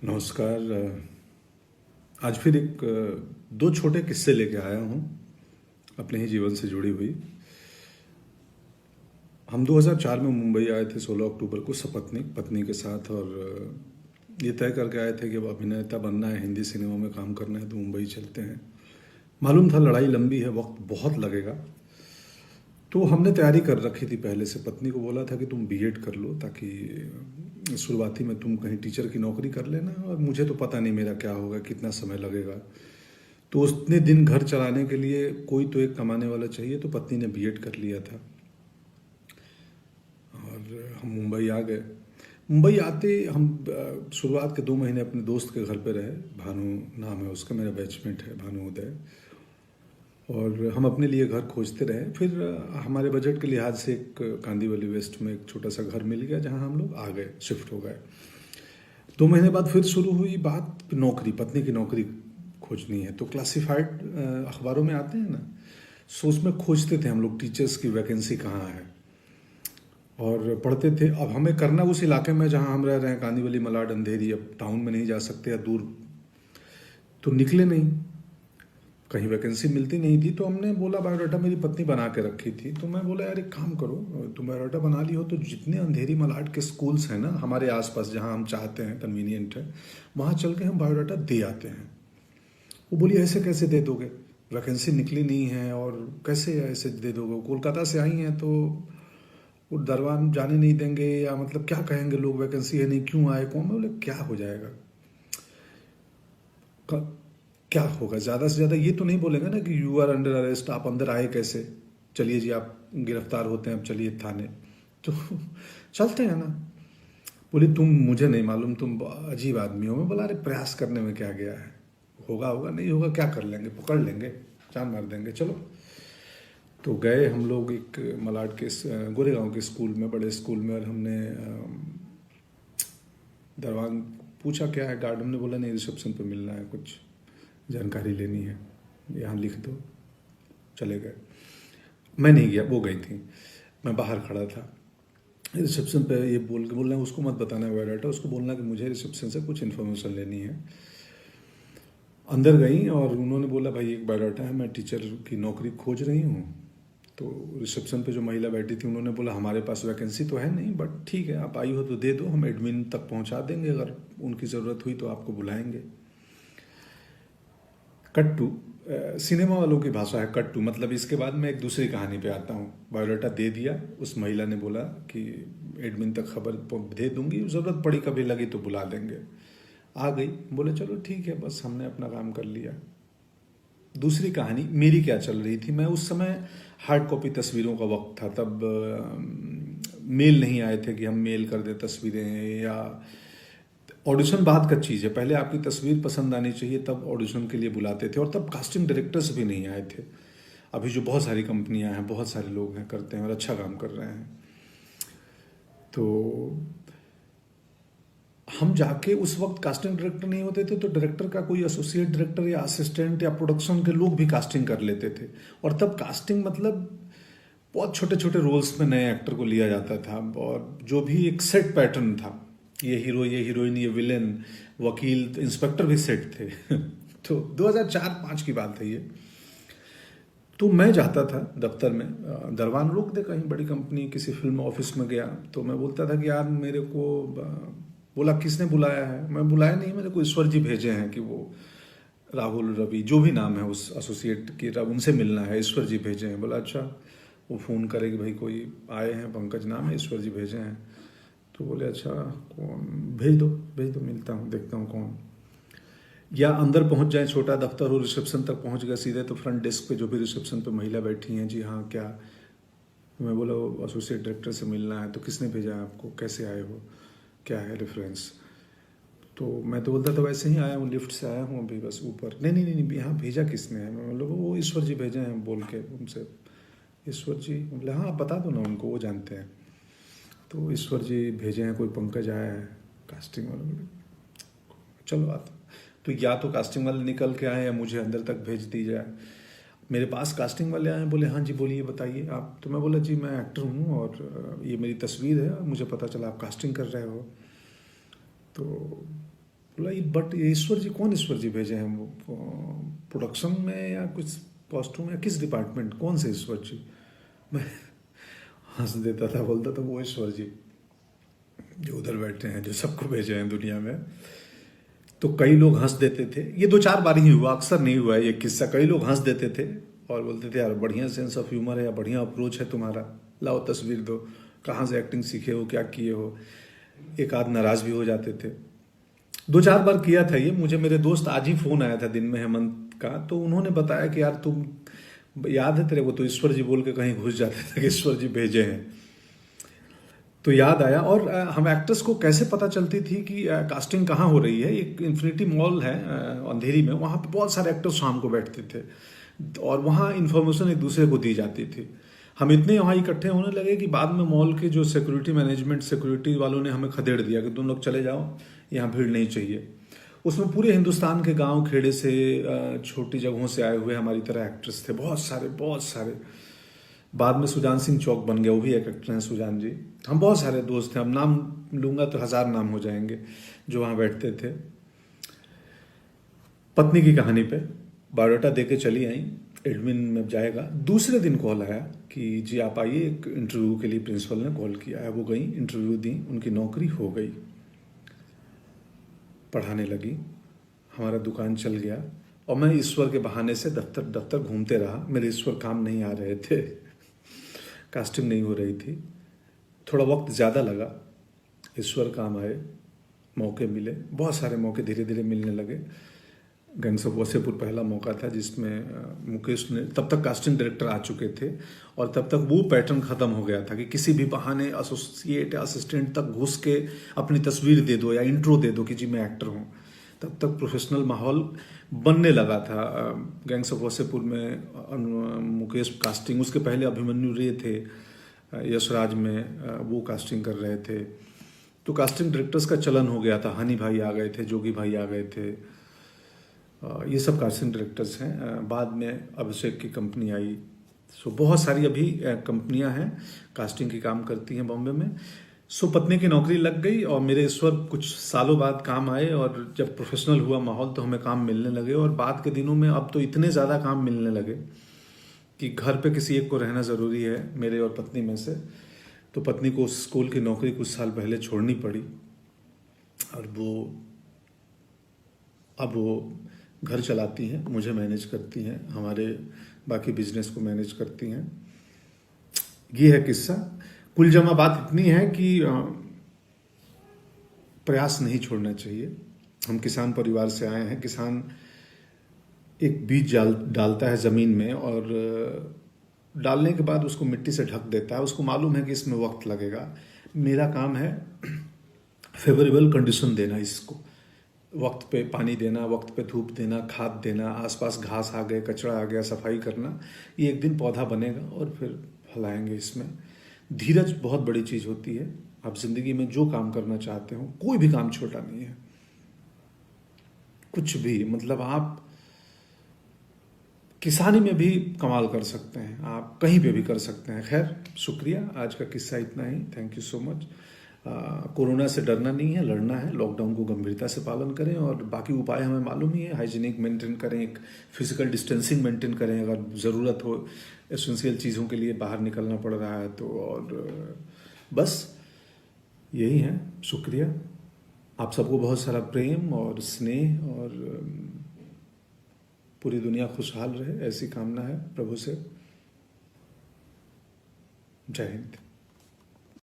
नमस्कार। आज फिर एक दो छोटे किस्से लेके आया हूँ अपने ही जीवन से जुड़ी हुई। हम 2004 में मुंबई आए थे 16 अक्टूबर को सपत्नी पत्नी के साथ, और ये तय करके आए थे कि अब अभिनेता बनना है, हिंदी सिनेमा में काम करना है तो मुंबई चलते हैं। मालूम था लड़ाई लंबी है, वक्त बहुत लगेगा, तो हमने तैयारी कर रखी थी पहले से। पत्नी को बोला था कि तुम बीएड कर लो ताकि शुरुआती में तुम कहीं टीचर की नौकरी कर लेना, और मुझे तो पता नहीं मेरा क्या होगा, कितना समय लगेगा। तो उतने दिन घर चलाने के लिए कोई तो एक कमाने वाला चाहिए, तो पत्नी ने बीएड कर लिया था और हम मुंबई आ गए। मुंबई आते हम शुरुआत के 2 महीने अपने दोस्त के घर पे रहे। भानु नाम है उसका, मेरा बैचमेट है भानु उदय। और हम अपने लिए घर खोजते रहे। फिर हमारे बजट के लिहाज से एक कांदीवली वेस्ट में एक छोटा सा घर मिल गया, जहां हम लोग आ गए, शिफ्ट हो गए। 2 महीने बाद फिर शुरू हुई बात नौकरी, पत्नी की नौकरी खोजनी है। तो क्लासिफाइड अखबारों में आते हैं ना, सो उसमें खोजते थे हम लोग टीचर्स की वैकेंसी कहाँ है, और पढ़ते थे। अब हमें करना उस इलाके में जहाँ हम रह रहे हैं, कांदीवली, मलाड, अंधेरी। अब टाउन में नहीं जा सकते या दूर, तो निकले नहीं, कहीं वैकेंसी मिलती नहीं थी। तो हमने बोला, बायोडाटा मेरी पत्नी बना के रखी थी, तो मैं बोला यार एक काम करो, तुम बायोडाटा बना ली हो तो जितने अंधेरी मलाड के स्कूल्स हैं ना हमारे आसपास, जहाँ हम चाहते हैं, कन्वीनियंट है, वहाँ चल के हम बायोडाटा दे आते हैं। वो बोली ऐसे कैसे दे दोगे, वैकेंसी निकली नहीं है और कैसे ऐसे दे दोगे, कोलकाता से आई हैं तो वो दरबार जाने नहीं देंगे, या मतलब क्या कहेंगे लोग, वैकेंसी है नहीं, क्यों आए कौन। बोले क्या हो जाएगा, क्या होगा, ज़्यादा से ज़्यादा ये तो नहीं बोलेंगे ना कि यू आर अंडर अरेस्ट, आप अंदर आए कैसे, चलिए जी आप गिरफ्तार होते हैं, अब चलिए थाने। तो चलते हैं ना। बोली तुम, मुझे नहीं मालूम, तुम अजीब आदमी हो। मैं बोला अरे प्रयास करने में क्या गया है, होगा होगा, नहीं होगा क्या कर लेंगे, पकड़ लेंगे, जान मार देंगे, चलो। तो गए हम लोग एक मलाड के गोरेगांव के स्कूल में, बड़े स्कूल में, और हमने दरवान पूछा क्या है, गार्ड ने बोला नहीं रिसेप्शन पे मिलना है, कुछ जानकारी लेनी है, यहाँ लिख दो। चले गए। मैं नहीं गया, वो गई थी, मैं बाहर खड़ा था। रिसेप्शन पे ये बोलना उसको मत बताना बायोडाटा, उसको बोलना कि मुझे रिसेप्शन से कुछ इन्फॉर्मेशन लेनी है। अंदर गई और उन्होंने बोला भाई एक बायोडाटा है, मैं टीचर की नौकरी खोज रही हूँ। तो रिसेप्शन पे जो महिला बैठी थी उन्होंने बोला हमारे पास वैकेंसी तो है नहीं, बट ठीक है आप आई हो तो दे दो, हम एडमिन तक पहुँचा देंगे, अगर उनकी ज़रूरत हुई तो आपको बुलाएंगे। कट्टू, सिनेमा वालों की भाषा है कट्टू, मतलब इसके बाद मैं एक दूसरी कहानी पे आता हूँ। बायोडाटा दे दिया, उस महिला ने बोला कि एडमिन तक खबर दे दूंगी, ज़रूरत पड़ी कभी लगी तो बुला देंगे। आ गई, बोले चलो ठीक है, बस हमने अपना काम कर लिया। दूसरी कहानी मेरी क्या चल रही थी, मैं उस समय हार्ड कॉपी तस्वीरों का वक्त था, तब मेल नहीं आए थे कि हम मेल कर दें तस्वीरें, या ऑडिशन बाद का चीज़ है, पहले आपकी तस्वीर पसंद आनी चाहिए तब ऑडिशन के लिए बुलाते थे, और तब कास्टिंग डायरेक्टर्स भी नहीं आए थे। अभी जो बहुत सारी कंपनियां हैं, बहुत सारे लोग हैं करते हैं और अच्छा काम कर रहे हैं। तो हम जाके, उस वक्त कास्टिंग डायरेक्टर नहीं होते थे, तो डायरेक्टर का कोई एसोसिएट डायरेक्टर या असिस्टेंट या प्रोडक्शन के लोग भी कास्टिंग कर लेते थे। और तब कास्टिंग मतलब बहुत छोटे छोटे रोल्स में नए एक्टर को लिया जाता था, और जो भी एक सेट पैटर्न था, ये हीरो, ये हीरोइन, ये विलेन, वकील, इंस्पेक्टर भी सेट थे। तो 2004-5 की बात है ये। तो मैं जाता था दफ्तर में, दरवान रोक दे, कहीं बड़ी कंपनी किसी फिल्म ऑफिस में गया, तो मैं बोलता था कि यार मेरे को बोला किसने बुलाया है, मैं बुलाया नहीं, मेरे को ईश्वर जी भेजे हैं कि वो राहुल, रवि, जो भी नाम है उस एसोसिएट की, उनसे मिलना है, ईश्वर जी भेजे हैं। बोला अच्छा। वो फ़ोन करे कि भाई कोई आए हैं, पंकज नाम है, ईश्वर जी भेजे हैं। तो बोले अच्छा कौन, भेज दो भेज दो, मिलता हूँ, देखता हूँ कौन। या अंदर पहुँच जाए, छोटा दफ्तर हो, रिसेप्शन तक पहुँच गए सीधे, तो फ्रंट डेस्क पे जो भी रिसेप्शन पे महिला बैठी हैं, जी हाँ क्या। मैं बोला एसोसिएट डायरेक्टर से मिलना है। तो किसने भेजा है आपको, कैसे आए हो, क्या है रेफरेंस। तो मैं तो बोलता था वैसे ही आया हूँ, लिफ्ट से आया हूँ अभी बस ऊपर। नहीं नहीं नहीं, यहाँ भेजा किसने है। मैं मतलब वो ईश्वर जी भेजे हैं बोल के उनसे। ईश्वर जी, बोले हाँ बता दो ना उनको, वो जानते हैं। तो ईश्वर जी भेजे हैं, कोई पंकज आया है कास्टिंग वाला। बोले चलो आता। तो या तो कास्टिंग वाले निकल के आए या मुझे अंदर तक भेज दी जाए। मेरे पास कास्टिंग वाले आए, बोले हाँ जी बोलिए बताइए आप। तो मैं बोला जी मैं एक्टर हूँ और ये मेरी तस्वीर है, और मुझे पता चला आप कास्टिंग कर रहे हो। तो बोला ये बट ये ईश्वर जी कौन ईश्वर जी भेजे हैं वो प्रोडक्शन में या कुछ कॉस्ट्यूम या किस डिपार्टमेंट कौन से ईश्वर जी। मैं हंस देता था, बोलता था वो ईश्वर जी जो उधर बैठे हैं जो सबको भेजे हैं दुनिया में। तो कई लोग हंस देते थे, ये 2-4 बार ही हुआ, अक्सर नहीं हुआ है ये किस्सा। कई लोग हंस देते थे और बोलते थे यार बढ़िया सेंस ऑफ ह्यूमर है या बढ़िया अप्रोच है तुम्हारा, लाओ तस्वीर दो, कहाँ से एक्टिंग सीखे हो, क्या किए हो। एक आध नाराज भी हो जाते थे। 2-4 बार किया था ये। मुझे मेरे दोस्त आज ही फोन आया था दिन में, हेमंत का, तो उन्होंने बताया कि यार तुम याद है तेरे को तो ईश्वर जी बोल के कहीं घुस जाते थे कि ईश्वर जी भेजे हैं। तो याद आया। और हम एक्टर्स को कैसे पता चलती थी कि कास्टिंग कहाँ हो रही है। एक इन्फिनिटी मॉल है अंधेरी में, वहाँ पे बहुत सारे एक्टर्स शाम को बैठते थे और वहाँ इन्फॉर्मेशन एक दूसरे को दी जाती थी। हम इतने वहाँ इकट्ठे होने लगे कि बाद में मॉल के जो सिक्योरिटी मैनेजमेंट सिक्योरिटी वालों ने हमें खदेड़ दिया कि तुम लोग चले जाओ, यहाँ भीड़ नहीं चाहिए। उसमें पूरे हिंदुस्तान के गांव खेड़े से छोटी जगहों से आए हुए हमारी तरह एक्टर्स थे, बहुत सारे बहुत सारे। बाद में सुजान सिंह चौक बन गया, वो भी एक एक्टर हैं सुजान जी। हम बहुत सारे दोस्त थे, अब नाम लूंगा तो 1000 नाम हो जाएंगे जो वहाँ बैठते थे। पत्नी की कहानी पे बायोडाटा दे के चली आई, एडमिन में जाएगा। दूसरे दिन कॉल आया कि जी आप आइए, एक इंटरव्यू के लिए प्रिंसिपल ने कॉल किया है। वो गई, इंटरव्यू दी, उनकी नौकरी हो गई। पढ़ाने लगी, हमारा दुकान चल गया और मैं ईश्वर के बहाने से दफ्तर दफ्तर घूमते रहा। मेरे ईश्वर काम नहीं आ रहे थे, कास्टिंग नहीं हो रही थी। थोड़ा वक्त ज़्यादा लगा, ईश्वर काम आए, मौके मिले, बहुत सारे मौके धीरे धीरे मिलने लगे। गैंग्स ऑफ वासेपुर पहला मौका था जिसमें मुकेश ने, तब तक कास्टिंग डायरेक्टर आ चुके थे और तब तक वो पैटर्न ख़त्म हो गया था कि किसी भी बहाने एसोसिएट या असिस्टेंट तक घुस के अपनी तस्वीर दे दो या इंट्रो दे दो कि जी मैं एक्टर हूँ। तब तक प्रोफेशनल माहौल बनने लगा था। गैंग्स ऑफ वासेपुर में मुकेश कास्टिंग, उसके पहले अभिमन्यु रे थे यशराज में, वो कास्टिंग कर रहे थे। तो कास्टिंग डायरेक्टर्स का चलन हो गया था। हनी भाई आ गए थे, जोगी भाई आ गए थे, ये सब कास्टिंग डायरेक्टर्स हैं। बाद में अभिषेक की कंपनी आई। सो बहुत सारी अभी कंपनियां हैं कास्टिंग की काम करती हैं बॉम्बे में। सो पत्नी की नौकरी लग गई और मेरे ईश्वर कुछ सालों बाद काम आए और जब प्रोफेशनल हुआ माहौल तो हमें काम मिलने लगे। और बाद के दिनों में अब तो इतने ज़्यादा काम मिलने लगे कि घर पे किसी एक को रहना ज़रूरी है, मेरे और पत्नी में से। तो पत्नी को स्कूल की नौकरी कुछ साल पहले छोड़नी पड़ी और अब वो घर चलाती हैं, मुझे मैनेज करती हैं, हमारे बाकी बिजनेस को मैनेज करती हैं। ये है किस्सा। कुल जमा बात इतनी है कि प्रयास नहीं छोड़ना चाहिए। हम किसान परिवार से आए हैं। किसान एक बीज डालता है ज़मीन में और डालने के बाद उसको मिट्टी से ढक देता है। उसको मालूम है कि इसमें वक्त लगेगा। मेरा काम है फेवरेबल कंडीशन देना, इसको वक्त पे पानी देना, वक्त पे धूप देना, खाद देना, आसपास घास आ गए, कचरा आ गया, सफाई करना। ये एक दिन पौधा बनेगा और फिर फलाएंगे। इसमें धीरज बहुत बड़ी चीज़ होती है। आप जिंदगी में जो काम करना चाहते हो, कोई भी काम छोटा नहीं है, कुछ भी, मतलब आप किसानी में भी कमाल कर सकते हैं, आप कहीं पे भी कर सकते हैं। खैर, शुक्रिया, आज का किस्सा इतना ही। Thank you so much. Corona से डरना नहीं है, लड़ना है। लॉकडाउन को गंभीरता से पालन करें और बाकी उपाय हमें मालूम ही है। हाइजीनिक मेंटेन करें, एक फिजिकल डिस्टेंसिंग मेंटेन करें, अगर ज़रूरत हो एसेंशियल चीज़ों के लिए बाहर निकलना पड़ रहा है तो। और बस यही है। शुक्रिया। आप सबको बहुत सारा प्रेम और स्नेह और पूरी दुनिया खुशहाल रहे, ऐसी कामना है प्रभु से। जय हिंद।